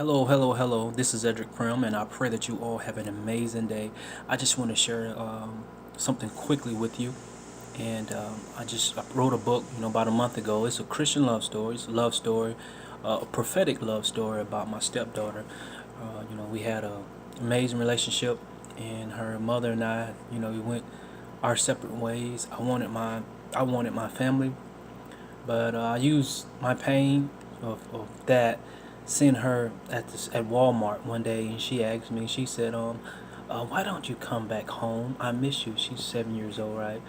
Hello, hello, hello. This is Edric Prim, and I pray that you all have an amazing day. I just want to share something quickly with you. And I wrote a book, about a month ago. It's a Christian love story. It's a love story, a prophetic love story about my stepdaughter. We had an amazing relationship, and her mother and I, we went our separate ways. I wanted my family, but I used my pain of that, seeing her at Walmart one day, and she asked me. She said, why don't you come back home? I miss you." She's 7 years old, right?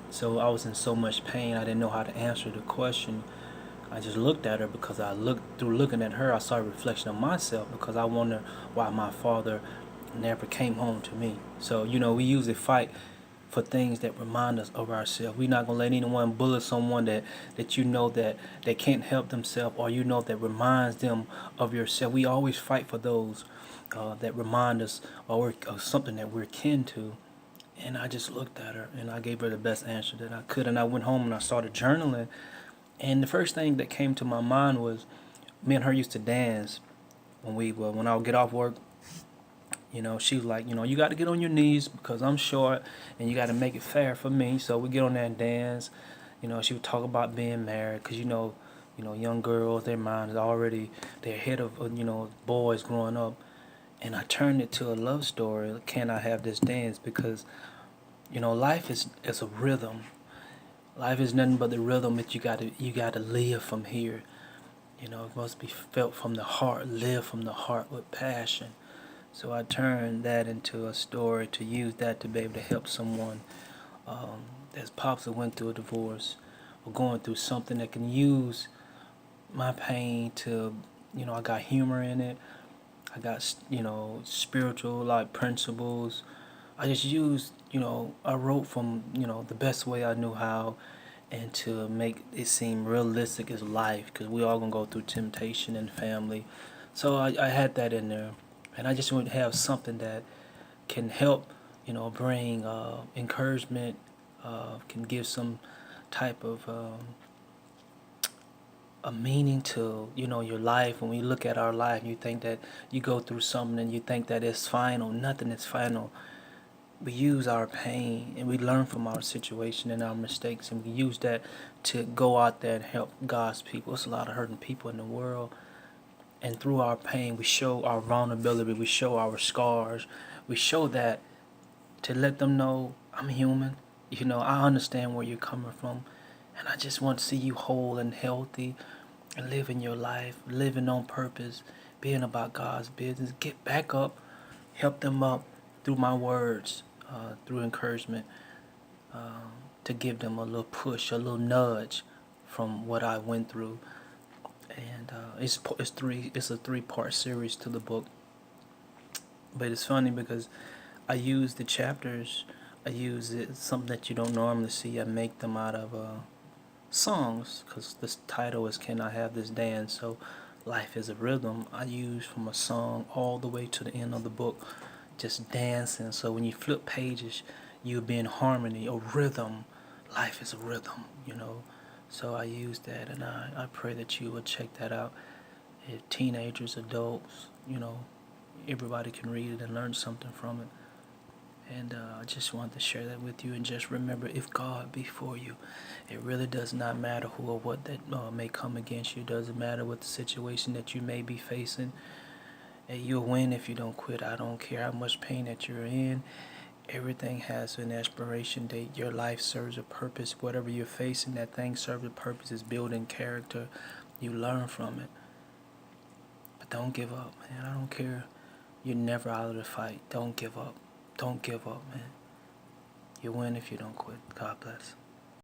So I was in so much pain, I didn't know how to answer the question. I just looked at her because looking at her, I saw a reflection of myself because I wonder why my father never came home to me. So, we usually fight for things that remind us of ourselves. We're not gonna let anyone bully someone that that they can't help themselves, or that reminds them of yourself. We always fight for those that remind us or something that we're kin to. And I just looked at her and I gave her the best answer that I could. And I went home and I started journaling. And the first thing that came to my mind was me and her used to dance when I would get off work. She was like, you got to get on your knees because I'm short and you got to make it fair for me. So we get on there and dance. She would talk about being married because, young girls, their mind is already, they're ahead of, boys growing up. And I turned it to a love story. Can I have this dance? Because, life is a rhythm. Life is nothing but the rhythm that you gotta live from here. It must be felt from the heart, live from the heart with passion. So I turned that into a story to use that to be able to help someone that's possibly went through a divorce or going through something that can use my pain to, I got humor in it. I got, spiritual like principles. I just used, I wrote from, the best way I knew how, and to make it seem realistic as life, because we all gonna go through temptation and family. So I had that in there, and I just want to have something that can help, bring encouragement, can give some type of a meaning to your life. When we look at our life, you think that you go through something and you think that it's final. Nothing is final. We use our pain and we learn from our situation and our mistakes, and we use that to go out there and help God's people. There's a lot of hurting people in the world, and through our pain we show our vulnerability, we show our scars, we show that to let them know I'm human. I understand where you're coming from, and I just want to see you whole and healthy and living your life, living on purpose, being about God's business. Get back up, help them up through my words, through encouragement, to give them a little push, a little nudge from what I went through. And it's a 3-part series to the book. But it's funny because I use the chapters. I use something that you don't normally see. I make them out of songs, because this title is "Can I Have This Dance?" So life is a rhythm. I use from a song all the way to the end of the book, just dancing. So when you flip pages, you'll be in harmony, a rhythm. Life is a rhythm. So I use that, and I pray that you will check that out. If teenagers, adults, everybody can read it and learn something from it. And I just wanted to share that with you. And just remember, if God be for you, it really does not matter who or what that may come against you. It doesn't matter what the situation that you may be facing. And you'll win if you don't quit. I don't care how much pain that you're in. Everything has an expiration date. Your life serves a purpose. Whatever you're facing, that thing serves a purpose. It's building character. You learn from it. But don't give up, man. I don't care. You're never out of the fight. Don't give up. Don't give up, man. You win if you don't quit. God bless.